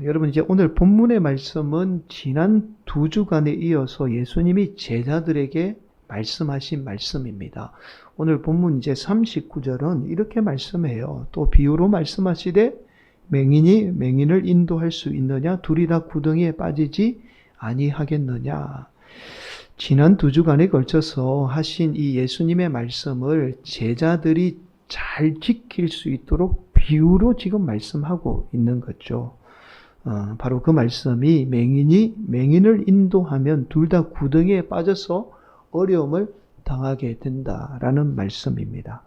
여러분 이제 오늘 본문의 말씀은 지난 2주간에 이어서 예수님이 제자들에게 말씀하신 말씀입니다. 오늘 본문 이제 39절은 이렇게 말씀해요. 또 비유로 말씀하시되 맹인이 맹인을 인도할 수 있느냐? 둘이 다 구덩이에 빠지지 아니하겠느냐? 지난 2주간에 걸쳐서 하신 이 예수님의 말씀을 제자들이 잘 지킬 수 있도록 비유로 지금 말씀하고 있는 거죠. 바로 그 말씀이 맹인이 맹인을 인도하면 둘 다 구덩이에 빠져서 어려움을 당하게 된다라는 말씀입니다.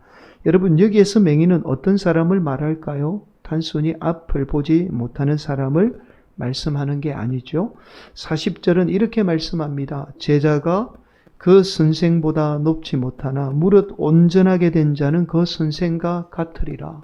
여러분 여기에서 맹인은 어떤 사람을 말할까요? 단순히 앞을 보지 못하는 사람을 말씀하는 게 아니죠. 40절은 이렇게 말씀합니다. 제자가 그 선생보다 높지 못하나 무릇 온전하게 된 자는 그 선생과 같으리라.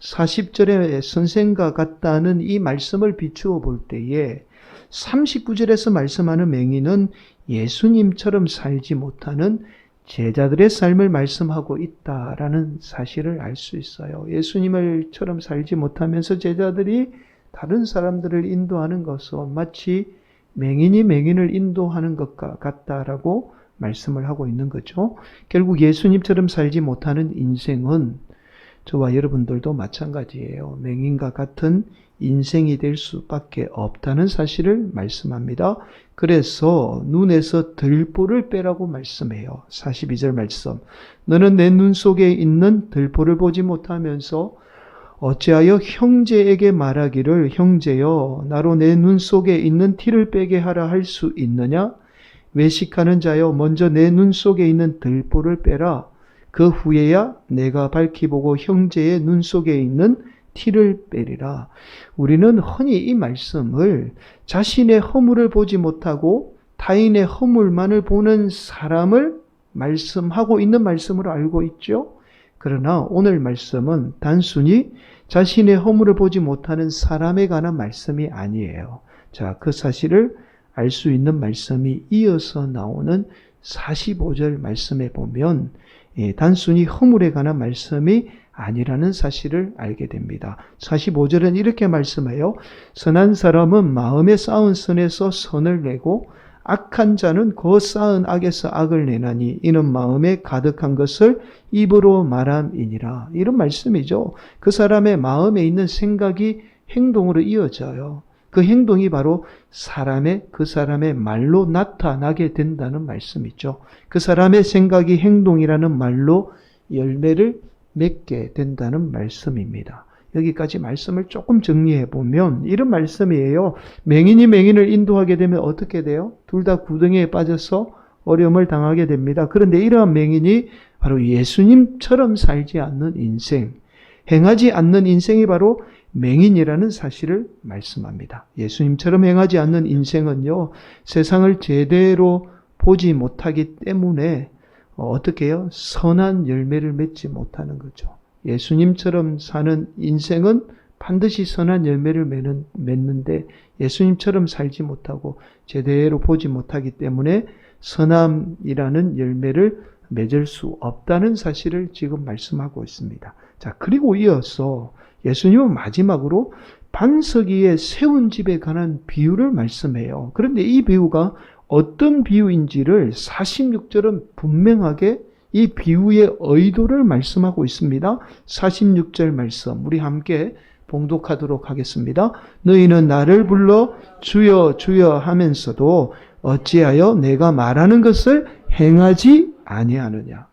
40절에 선생과 같다는 이 말씀을 비추어 볼 때에 39절에서 말씀하는 맹인은 예수님처럼 살지 못하는 제자들의 삶을 말씀하고 있다라는 사실을 알 수 있어요. 예수님처럼 살지 못하면서 제자들이 다른 사람들을 인도하는 것은 마치 맹인이 맹인을 인도하는 것과 같다라고 말씀을 하고 있는 거죠. 결국 예수님처럼 살지 못하는 인생은 저와 여러분들도 마찬가지예요. 맹인과 같은 인생이 될 수밖에 없다는 사실을 말씀합니다. 그래서 눈에서 들보를 빼라고 말씀해요. 42절 말씀. 너는 내 눈 속에 있는 들보를 보지 못하면서 어찌하여 형제에게 말하기를 형제여 나로 내 눈 속에 있는 티를 빼게 하라 할 수 있느냐? 외식하는 자여 먼저 내 눈 속에 있는 들보를 빼라. 그 후에야 내가 밝히 보고 형제의 눈 속에 있는 티를 빼리라. 우리는 흔히 이 말씀을 자신의 허물을 보지 못하고 타인의 허물만을 보는 사람을 말씀하고 있는 말씀으로 알고 있죠. 그러나 오늘 말씀은 단순히 자신의 허물을 보지 못하는 사람에 관한 말씀이 아니에요. 자, 그 사실을 알 수 있는 말씀이 이어서 나오는 45절 말씀에 보면 단순히 허물에 관한 말씀이 아니라는 사실을 알게 됩니다. 45절은 이렇게 말씀해요. 선한 사람은 마음에 쌓은 선에서 선을 내고 악한 자는 그 쌓은 악에서 악을 내나니 이는 마음에 가득한 것을 입으로 말함이니라. 이런 말씀이죠. 그 사람의 마음에 있는 생각이 행동으로 이어져요. 그 행동이 바로 그 사람의 말로 나타나게 된다는 말씀이죠. 그 사람의 생각이 행동이라는 말로 열매를 맺게 된다는 말씀입니다. 여기까지 말씀을 조금 정리해 보면 이런 말씀이에요. 맹인이 맹인을 인도하게 되면 어떻게 돼요? 둘 다 구덩이에 빠져서 어려움을 당하게 됩니다. 그런데 이러한 맹인이 바로 예수님처럼 살지 않는 인생, 행하지 않는 인생이 바로 맹인이라는 사실을 말씀합니다. 예수님처럼 행하지 않는 인생은요, 세상을 제대로 보지 못하기 때문에 어떻게 해요? 선한 열매를 맺지 못하는 거죠. 예수님처럼 사는 인생은 반드시 선한 열매를 맺는데 예수님처럼 살지 못하고 제대로 보지 못하기 때문에 선함이라는 열매를 맺을 수 없다는 사실을 지금 말씀하고 있습니다. 자, 그리고 이어서 예수님은 마지막으로 반석 위에 세운 집에 관한 비유를 말씀해요. 그런데 이 비유가 어떤 비유인지를 46절은 분명하게 이 비유의 의도를 말씀하고 있습니다. 46절 말씀 우리 함께 봉독하도록 하겠습니다. 너희는 나를 불러 주여 주여 하면서도 어찌하여 내가 말하는 것을 행하지 아니하느냐.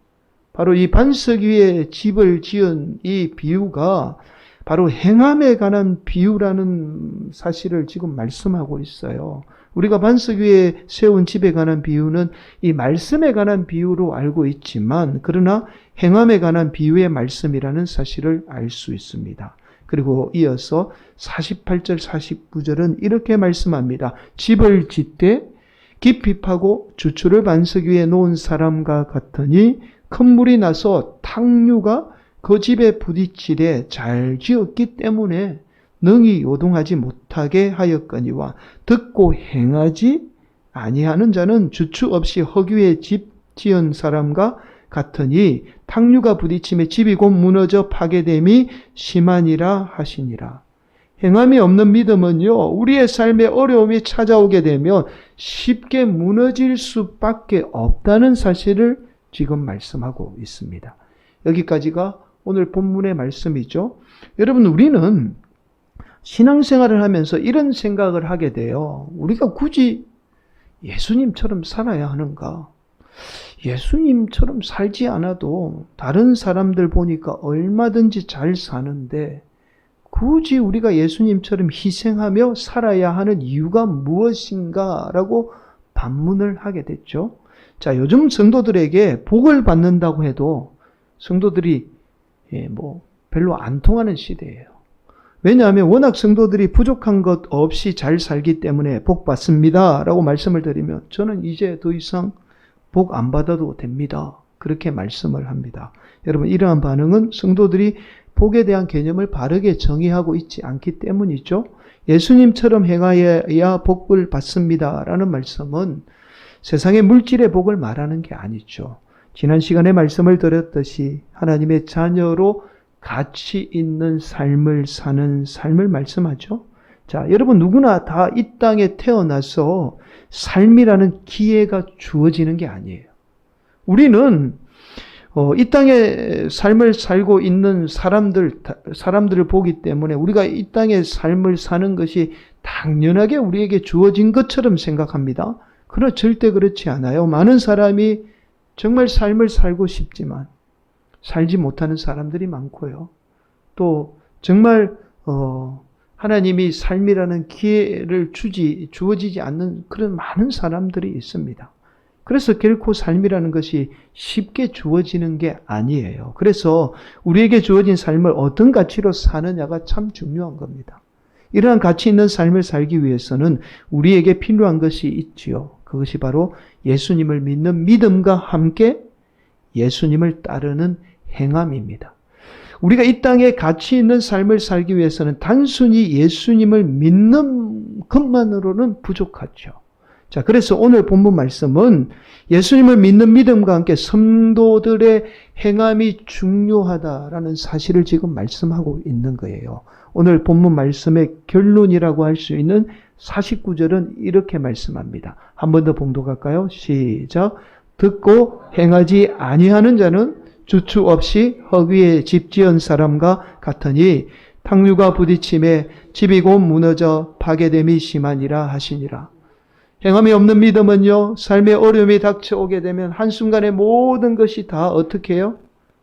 바로 이 반석 위에 집을 지은 이 비유가 바로 행함에 관한 비유라는 사실을 지금 말씀하고 있어요. 우리가 반석 위에 세운 집에 관한 비유는 이 말씀에 관한 비유로 알고 있지만 그러나 행함에 관한 비유의 말씀이라는 사실을 알 수 있습니다. 그리고 이어서 48절 49절은 이렇게 말씀합니다. 집을 짓되 깊이 파고 주추를 반석 위에 놓은 사람과 같으니 큰 물이 나서 탕류가 그 집에 부딪히되 잘 지었기 때문에 능히 요동하지 못하게 하였거니와 듣고 행하지 아니하는 자는 주추 없이 흙 위에 집 지은 사람과 같으니 탕류가 부딪힘에 집이 곧 무너져 파괴됨이 심하니라 하시니라. 행함이 없는 믿음은요, 우리의 삶에 어려움이 찾아오게 되면 쉽게 무너질 수밖에 없다는 사실을 지금 말씀하고 있습니다. 여기까지가 오늘 본문의 말씀이죠. 여러분, 우리는 신앙생활을 하면서 이런 생각을 하게 돼요. 우리가 굳이 예수님처럼 살아야 하는가? 예수님처럼 살지 않아도 다른 사람들 보니까 얼마든지 잘 사는데 굳이 우리가 예수님처럼 희생하며 살아야 하는 이유가 무엇인가라고 반문을 하게 됐죠. 자, 요즘 성도들에게 복을 받는다고 해도 성도들이 별로 안 통하는 시대예요. 왜냐하면 워낙 성도들이 부족한 것 없이 잘 살기 때문에 복 받습니다 라고 말씀을 드리면 저는 이제 더 이상 복 안 받아도 됩니다. 그렇게 말씀을 합니다. 여러분, 이러한 반응은 성도들이 복에 대한 개념을 바르게 정의하고 있지 않기 때문이죠. 예수님처럼 행하여야 복을 받습니다 라는 말씀은 세상의 물질의 복을 말하는 게 아니죠. 지난 시간에 말씀을 드렸듯이 하나님의 자녀로 가치 있는 삶을 사는 삶을 말씀하죠. 자, 여러분 누구나 다 이 땅에 태어나서 삶이라는 기회가 주어지는 게 아니에요. 우리는 이 땅에 삶을 살고 있는 사람들을 보기 때문에 우리가 이 땅의 삶을 사는 것이 당연하게 우리에게 주어진 것처럼 생각합니다. 그러나 절대 그렇지 않아요. 많은 사람이 정말 삶을 살고 싶지만 살지 못하는 사람들이 많고요. 또 정말 하나님이 삶이라는 기회를 주어지지 않는 그런 많은 사람들이 있습니다. 그래서 결코 삶이라는 것이 쉽게 주어지는 게 아니에요. 그래서 우리에게 주어진 삶을 어떤 가치로 사느냐가 참 중요한 겁니다. 이러한 가치 있는 삶을 살기 위해서는 우리에게 필요한 것이 있지요. 그것이 바로 예수님을 믿는 믿음과 함께 예수님을 따르는 행함입니다. 우리가 이 땅에 가치 있는 삶을 살기 위해서는 단순히 예수님을 믿는 것만으로는 부족하죠. 자, 그래서 오늘 본문 말씀은 예수님을 믿는 믿음과 함께 성도들의 행함이 중요하다라는 사실을 지금 말씀하고 있는 거예요. 오늘 본문 말씀의 결론이라고 할 수 있는 49절은 이렇게 말씀합니다. 한 번 더 봉독할까요? 시작. 듣고 행하지 아니하는 자는 주추 없이 허위에 집 지은 사람과 같으니 탕류가 부딪힘에 집이 곧 무너져 파괴됨이 심하니라 하시니라. 행함이 없는 믿음은요, 삶의 어려움이 닥쳐오게 되면 한순간에 모든 것이 다 어떻게 해요?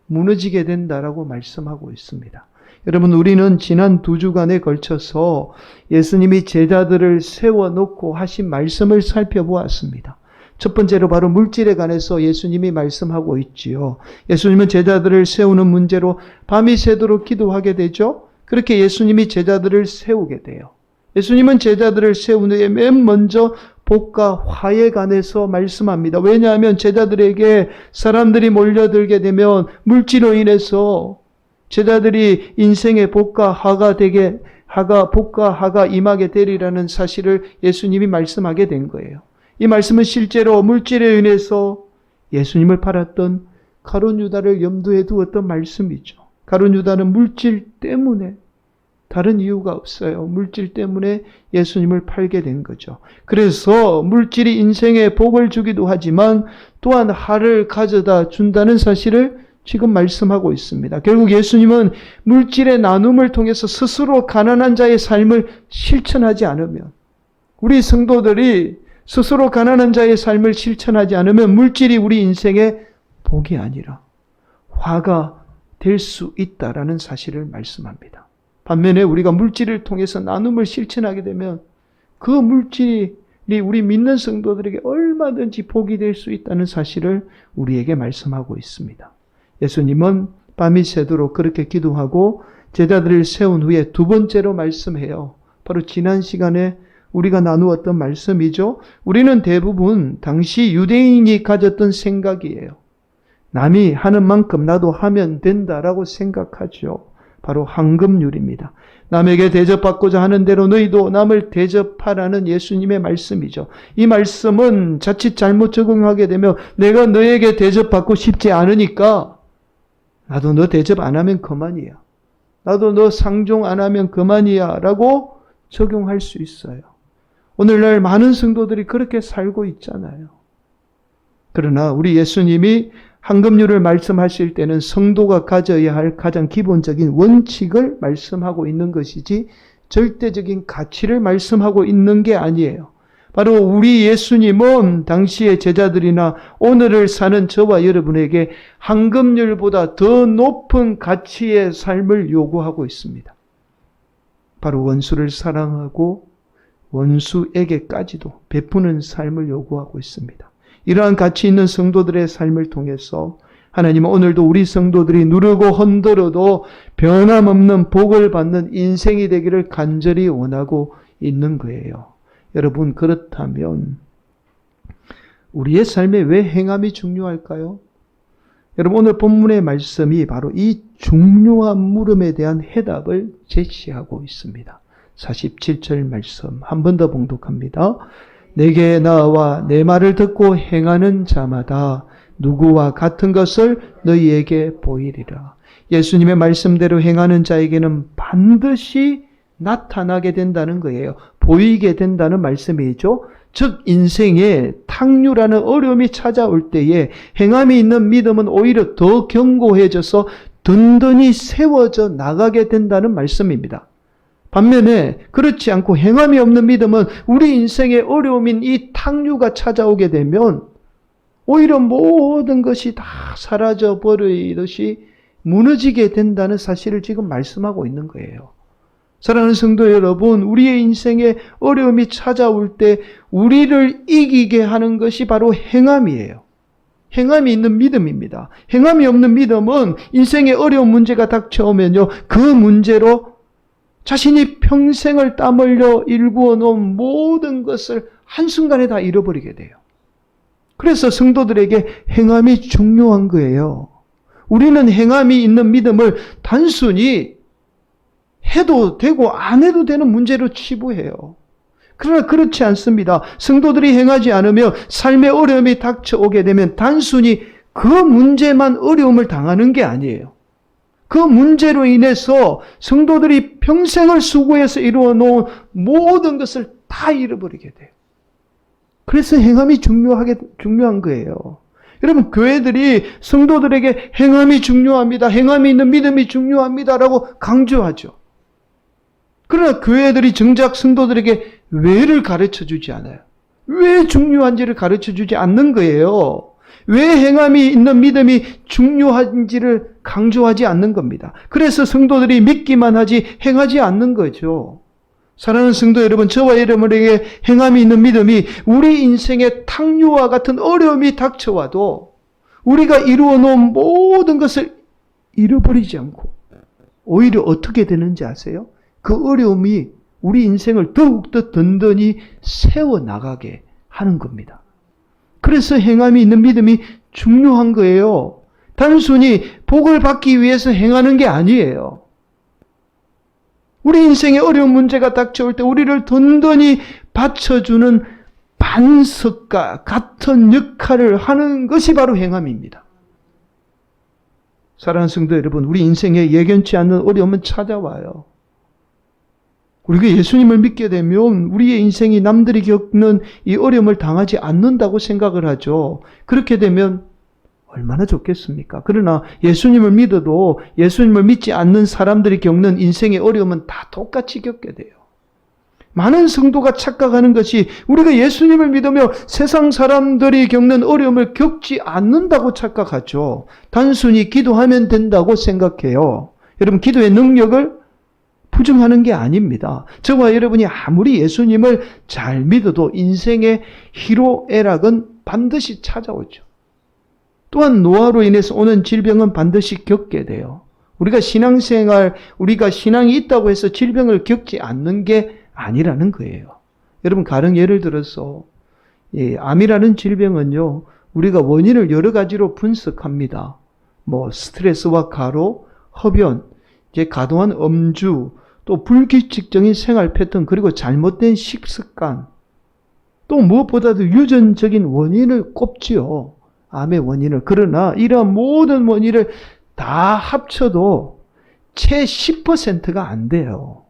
무너지게 된다라고 말씀하고 있습니다. 여러분, 우리는 지난 2주간에 걸쳐서 예수님이 제자들을 세워놓고 하신 말씀을 살펴보았습니다. 첫 번째로 바로 물질에 관해서 예수님이 말씀하고 있지요. 예수님은 제자들을 세우는 문제로 밤이 새도록 기도하게 되죠. 그렇게 예수님이 제자들을 세우게 돼요. 예수님은 제자들을 세운 후에 맨 먼저 복과 화에 관해서 말씀합니다. 왜냐하면 제자들에게 사람들이 몰려들게 되면 물질로 인해서 제자들이 인생의 복과 화가 임하게 되리라는 사실을 예수님이 말씀하게 된 거예요. 이 말씀은 실제로 물질에 인해서 예수님을 팔았던 가룟 유다를 염두에 두었던 말씀이죠. 가룟 유다는 물질 때문에, 다른 이유가 없어요. 물질 때문에 예수님을 팔게 된 거죠. 그래서 물질이 인생에 복을 주기도 하지만 또한 화를 가져다 준다는 사실을 지금 말씀하고 있습니다. 결국 예수님은 물질의 나눔을 통해서 스스로 가난한 자의 삶을 실천하지 않으면, 우리 성도들이 스스로 가난한 자의 삶을 실천하지 않으면 물질이 우리 인생의 복이 아니라 화가 될 수 있다라는 사실을 말씀합니다. 반면에 우리가 물질을 통해서 나눔을 실천하게 되면 그 물질이 우리 믿는 성도들에게 얼마든지 복이 될 수 있다는 사실을 우리에게 말씀하고 있습니다. 예수님은 밤이 새도록 그렇게 기도하고 제자들을 세운 후에 두 번째로 말씀해요. 바로 지난 시간에 우리가 나누었던 말씀이죠. 우리는 대부분 당시 유대인이 가졌던 생각이에요. 남이 하는 만큼 나도 하면 된다라고 생각하죠. 바로 황금률입니다. 남에게 대접받고자 하는 대로 너희도 남을 대접하라는 예수님의 말씀이죠. 이 말씀은 자칫 잘못 적용하게 되면 내가 너에게 대접받고 싶지 않으니까 나도 너 대접 안 하면 그만이야. 나도 너 상종 안 하면 그만이야 라고 적용할 수 있어요. 오늘날 많은 성도들이 그렇게 살고 있잖아요. 그러나 우리 예수님이 황금률을 말씀하실 때는 성도가 가져야 할 가장 기본적인 원칙을 말씀하고 있는 것이지 절대적인 가치를 말씀하고 있는 게 아니에요. 바로 우리 예수님은 당시의 제자들이나 오늘을 사는 저와 여러분에게 황금률보다 더 높은 가치의 삶을 요구하고 있습니다. 바로 원수를 사랑하고 원수에게까지도 베푸는 삶을 요구하고 있습니다. 이러한 가치 있는 성도들의 삶을 통해서 하나님은 오늘도 우리 성도들이 누르고 흔들어도 변함없는 복을 받는 인생이 되기를 간절히 원하고 있는 거예요. 여러분, 그렇다면 우리의 삶에 왜 행함이 중요할까요? 여러분, 오늘 본문의 말씀이 바로 이 중요한 물음에 대한 해답을 제시하고 있습니다. 47절 말씀 한 번 더 봉독합니다. 내게 나와 내 말을 듣고 행하는 자마다 누구와 같은 것을 너희에게 보이리라. 예수님의 말씀대로 행하는 자에게는 반드시 나타나게 된다는 거예요. 보이게 된다는 말씀이죠. 즉 인생에 탁류라는 어려움이 찾아올 때에 행함이 있는 믿음은 오히려 더 견고해져서 든든히 세워져 나가게 된다는 말씀입니다. 반면에 그렇지 않고 행함이 없는 믿음은 우리 인생의 어려움인 이 탁류가 찾아오게 되면 오히려 모든 것이 다 사라져 버리듯이 무너지게 된다는 사실을 지금 말씀하고 있는 거예요. 사랑하는 성도 여러분, 우리의 인생에 어려움이 찾아올 때 우리를 이기게 하는 것이 바로 행함이에요. 행함이 있는 믿음입니다. 행함이 없는 믿음은 인생의 어려운 문제가 닥쳐오면요, 그 문제로 자신이 평생을 땀 흘려 일구어 놓은 모든 것을 한순간에 다 잃어버리게 돼요. 그래서 성도들에게 행함이 중요한 거예요. 우리는 행함이 있는 믿음을 단순히 해도 되고 안 해도 되는 문제로 치부해요. 그러나 그렇지 않습니다. 성도들이 행하지 않으며 삶의 어려움이 닥쳐오게 되면 단순히 그 문제만 어려움을 당하는 게 아니에요. 그 문제로 인해서 성도들이 평생을 수고해서 이루어 놓은 모든 것을 다 잃어버리게 돼요. 그래서 행함이 중요한 거예요. 여러분, 교회들이 성도들에게 행함이 중요합니다. 행함이 있는 믿음이 중요합니다라고 강조하죠. 그러나 교회들이 정작 성도들에게 왜를 가르쳐 주지 않아요. 왜 중요한지를 가르쳐 주지 않는 거예요. 왜 행함이 있는 믿음이 중요한지를 강조하지 않는 겁니다. 그래서 성도들이 믿기만 하지 행하지 않는 거죠. 사랑하는 성도 여러분, 저와 여러분에게 행함이 있는 믿음이 우리 인생의 탁류와 같은 어려움이 닥쳐와도 우리가 이루어 놓은 모든 것을 잃어버리지 않고 오히려 어떻게 되는지 아세요? 그 어려움이 우리 인생을 더욱더 든든히 세워나가게 하는 겁니다. 그래서 행함이 있는 믿음이 중요한 거예요. 단순히 복을 받기 위해서 행하는 게 아니에요. 우리 인생의 어려운 문제가 닥쳐올 때 우리를 든든히 받쳐주는 반석과 같은 역할을 하는 것이 바로 행함입니다. 사랑하는 성도 여러분, 우리 인생에 예견치 않는 어려움은 찾아와요. 우리가 예수님을 믿게 되면 우리의 인생이 남들이 겪는 이 어려움을 당하지 않는다고 생각을 하죠. 그렇게 되면 얼마나 좋겠습니까? 그러나 예수님을 믿어도 예수님을 믿지 않는 사람들이 겪는 인생의 어려움은 다 똑같이 겪게 돼요. 많은 성도가 착각하는 것이 우리가 예수님을 믿으며 세상 사람들이 겪는 어려움을 겪지 않는다고 착각하죠. 단순히 기도하면 된다고 생각해요. 여러분, 기도의 능력을 부정하는 게 아닙니다. 저와 여러분이 아무리 예수님을 잘 믿어도 인생의 희로애락은 반드시 찾아오죠. 또한 노화로 인해서 오는 질병은 반드시 겪게 돼요. 우리가 신앙생활, 우리가 신앙이 있다고 해서 질병을 겪지 않는 게 아니라는 거예요. 여러분, 가령 예를 들어서 암이라는 질병은요, 우리가 원인을 여러 가지로 분석합니다. 스트레스와 가로, 흡연, 과도한 음주, 또 불규칙적인 생활 패턴, 그리고 잘못된 식습관, 또 무엇보다도 유전적인 원인을 꼽지요. 암의 원인을. 그러나 이러한 모든 원인을 다 합쳐도 채 10%가 안 돼요.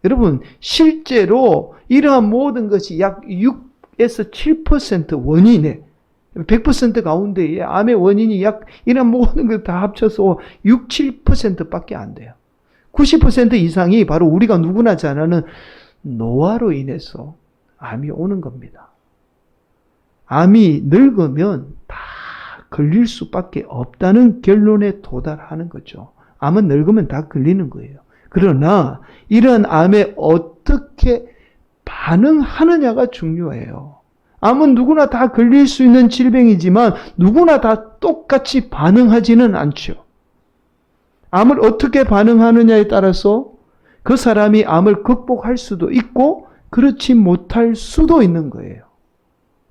여러분, 실제로 이러한 모든 것이 약 6에서 7% 원인에 100% 가운데에 암의 원인이 약 이런 모든 걸 다 합쳐서 6, 7%밖에 안 돼요. 90% 이상이 바로 우리가 누구나 잘 아는 노화로 인해서 암이 오는 겁니다. 암이 늙으면 다 걸릴 수밖에 없다는 결론에 도달하는 거죠. 암은 늙으면 다 걸리는 거예요. 그러나 이런 암에 어떻게 반응하느냐가 중요해요. 암은 누구나 다 걸릴 수 있는 질병이지만 누구나 다 똑같이 반응하지는 않죠. 암을 어떻게 반응하느냐에 따라서 그 사람이 암을 극복할 수도 있고 그렇지 못할 수도 있는 거예요.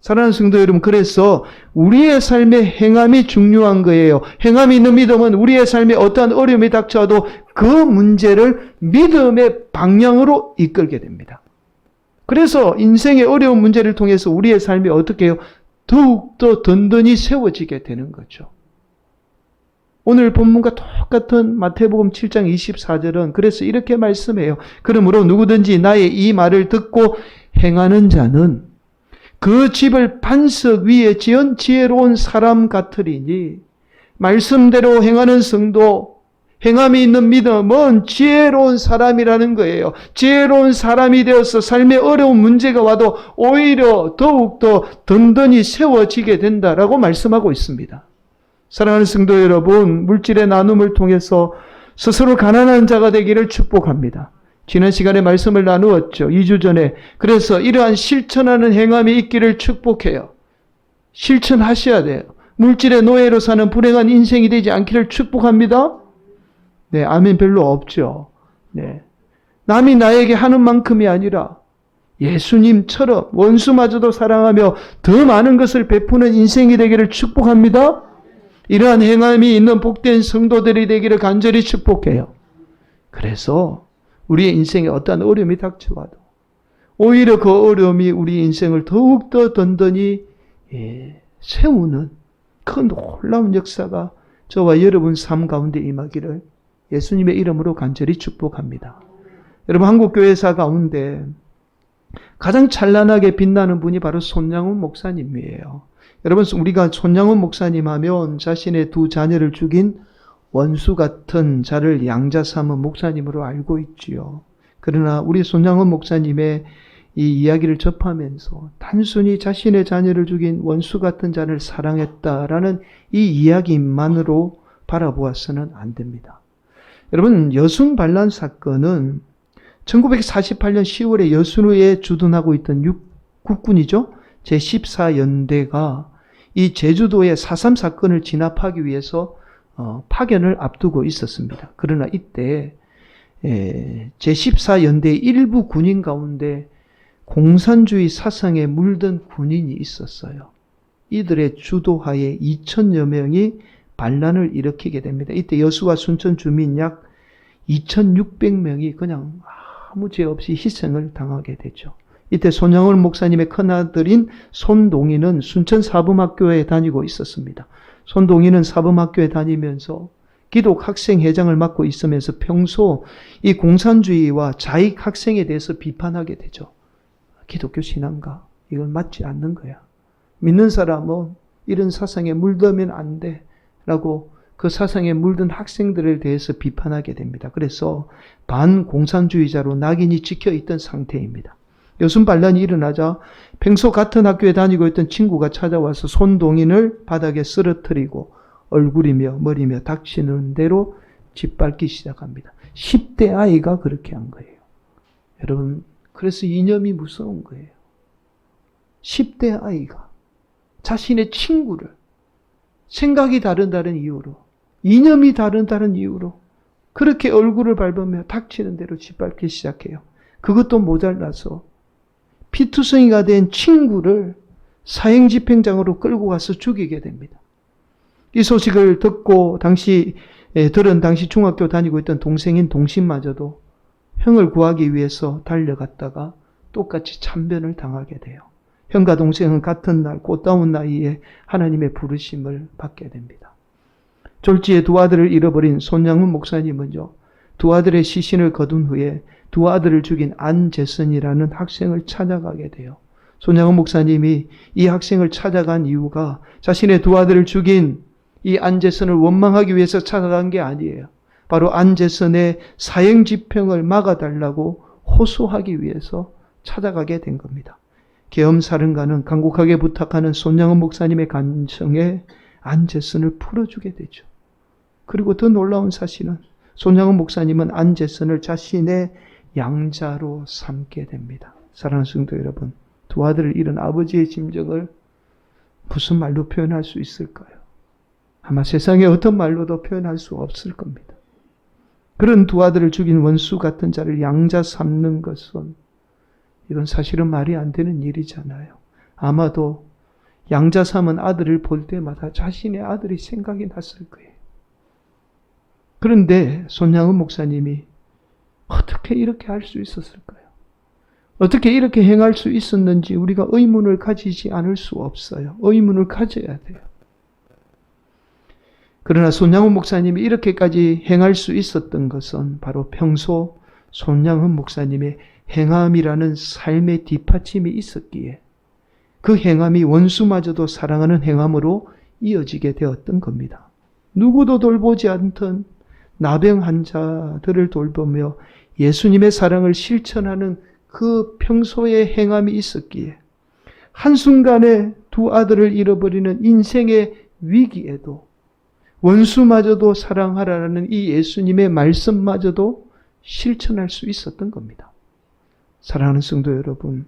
사랑하는 성도 여러분, 그래서 우리의 삶의 행함이 중요한 거예요. 행함이 있는 믿음은 우리의 삶에 어떠한 어려움이 닥쳐도 그 문제를 믿음의 방향으로 이끌게 됩니다. 그래서 인생의 어려운 문제를 통해서 우리의 삶이 어떻게 해요? 더욱더 든든히 세워지게 되는 거죠. 오늘 본문과 똑같은 마태복음 7장 24절은 그래서 이렇게 말씀해요. 그러므로 누구든지 나의 이 말을 듣고 행하는 자는 그 집을 반석 위에 지은 지혜로운 사람 같으리니, 말씀대로 행하는 성도, 행함이 있는 믿음은 지혜로운 사람이라는 거예요. 지혜로운 사람이 되어서 삶의 어려운 문제가 와도 오히려 더욱더 든든히 세워지게 된다라고 말씀하고 있습니다. 사랑하는 성도 여러분, 물질의 나눔을 통해서 스스로 가난한 자가 되기를 축복합니다. 지난 시간에 말씀을 나누었죠. 2주 전에. 그래서 이러한 실천하는 행함이 있기를 축복해요. 실천하셔야 돼요. 물질의 노예로 사는 불행한 인생이 되지 않기를 축복합니다. 네, 아멘 별로 없죠. 네. 남이 나에게 하는 만큼이 아니라 예수님처럼 원수마저도 사랑하며 더 많은 것을 베푸는 인생이 되기를 축복합니다. 이러한 행함이 있는 복된 성도들이 되기를 간절히 축복해요. 그래서 우리의 인생에 어떠한 어려움이 닥쳐와도 오히려 그 어려움이 우리 인생을 더욱더 든든히 세우는 그 놀라운 역사가 저와 여러분 삶 가운데 임하기를 예수님의 이름으로 간절히 축복합니다. 여러분, 한국교회사 가운데 가장 찬란하게 빛나는 분이 바로 손양훈 목사님이에요. 여러분, 우리가 손양훈 목사님 하면 자신의 두 자녀를 죽인 원수 같은 자를 양자 삼은 목사님으로 알고 있지요. 그러나 우리 손양훈 목사님의 이 이야기를 접하면서 단순히 자신의 자녀를 죽인 원수 같은 자를 사랑했다라는 이 이야기만으로 바라보아서는 안 됩니다. 여러분, 여순 반란 사건은 1948년 10월에 여순에 주둔하고 있던 국군이죠. 제14연대가 이 제주도의 4.3 사건을 진압하기 위해서 파견을 앞두고 있었습니다. 그러나 이때 제14연대의 일부 군인 가운데 공산주의 사상에 물든 군인이 있었어요. 이들의 주도하에 2,000여 명이 반란을 일으키게 됩니다. 이때 여수와 순천 주민 약 2,600명이 그냥 아무 죄 없이 희생을 당하게 되죠. 이때 손양훈 목사님의 큰아들인 손동희는 순천 사범학교에 다니고 있었습니다. 손동희는 사범학교에 다니면서 기독 학생회장을 맡고 있으면서 평소 이 공산주의와 자익 학생에 대해서 비판하게 되죠. 기독교 신앙가, 이건 맞지 않는 거야. 믿는 사람은 이런 사상에 물들면 안 돼. 라고 그 사상에 물든 학생들에 대해서 비판하게 됩니다. 그래서 반공산주의자로 낙인이 찍혀있던 상태입니다. 여순 반란이 일어나자 평소 같은 학교에 다니고 있던 친구가 찾아와서 손동인을 바닥에 쓰러뜨리고 얼굴이며 머리며 닥치는 대로 짓밟기 시작합니다. 10대 아이가 그렇게 한 거예요. 여러분, 그래서 이념이 무서운 거예요. 10대 아이가 자신의 친구를 생각이 다른 이유로, 이념이 다른 이유로 그렇게 얼굴을 밟으며 닥치는 대로 짓밟기 시작해요. 그것도 모자라서 피투성이가 된 친구를 사형집행장으로 끌고 가서 죽이게 됩니다. 이 소식을 듣고 들은 당시 중학교 다니고 있던 동생인 동신마저도 형을 구하기 위해서 달려갔다가 똑같이 참변을 당하게 돼요. 형과 동생은 같은 날 꽃다운 나이에 하나님의 부르심을 받게 됩니다. 졸지에 두 아들을 잃어버린 손양훈 목사님은요, 두 아들의 시신을 거둔 후에 두 아들을 죽인 안재선이라는 학생을 찾아가게 돼요. 손양훈 목사님이 이 학생을 찾아간 이유가 자신의 두 아들을 죽인 이 안재선을 원망하기 위해서 찾아간 게 아니에요. 바로 안재선의 사형집행을 막아달라고 호소하기 위해서 찾아가게 된 겁니다. 계엄사령관은 간곡하게 부탁하는 손양훈 목사님의 간청에 안재선을 풀어주게 되죠. 그리고 더 놀라운 사실은 손양훈 목사님은 안재선을 자신의 양자로 삼게 됩니다. 사랑하는 성도 여러분, 두 아들을 잃은 아버지의 심정을 무슨 말로 표현할 수 있을까요? 아마 세상에 어떤 말로도 표현할 수 없을 겁니다. 그런 두 아들을 죽인 원수 같은 자를 양자 삼는 것은 이건 사실은 말이 안 되는 일이잖아요. 아마도 양자 삼은 아들을 볼 때마다 자신의 아들이 생각이 났을 거예요. 그런데 손양훈 목사님이 어떻게 이렇게 할 수 있었을까요? 어떻게 이렇게 행할 수 있었는지 우리가 의문을 가지지 않을 수 없어요. 의문을 가져야 돼요. 그러나 손양훈 목사님이 이렇게까지 행할 수 있었던 것은 바로 평소 손양훈 목사님의 행함이라는 삶의 뒷받침이 있었기에 그 행함이 원수마저도 사랑하는 행함으로 이어지게 되었던 겁니다. 누구도 돌보지 않던 나병 환자들을 돌보며 예수님의 사랑을 실천하는 그 평소의 행함이 있었기에 한순간에 두 아들을 잃어버리는 인생의 위기에도 원수마저도 사랑하라는 이 예수님의 말씀마저도 실천할 수 있었던 겁니다. 사랑하는 성도 여러분,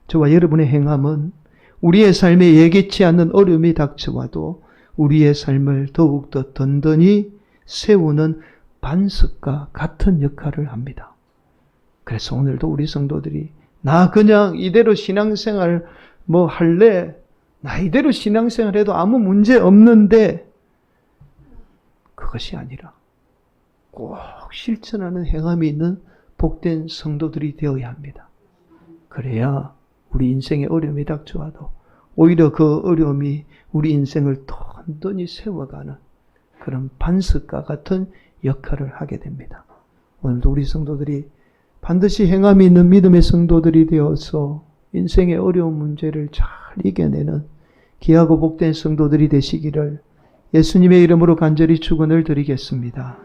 저와 여러분의 행함은 우리의 삶에 예기치 않는 어려움이 닥쳐와도 우리의 삶을 더욱더 든든히 세우는 반석과 같은 역할을 합니다. 그래서 오늘도 우리 성도들이 나 그냥 이대로 신앙생활 할래? 나 이대로 신앙생활 해도 아무 문제 없는데 그것이 아니라 꼭 실천하는 행함이 있는 복된 성도들이 되어야 합니다. 그래야 우리 인생에 어려움이 닥쳐와도 오히려 그 어려움이 우리 인생을 든든히 세워가는 그런 반석과 같은 역할을 하게 됩니다. 오늘도 우리 성도들이 반드시 행함이 있는 믿음의 성도들이 되어서 인생의 어려운 문제를 잘 이겨내는 귀하고 복된 성도들이 되시기를 예수님의 이름으로 간절히 축원을 드리겠습니다.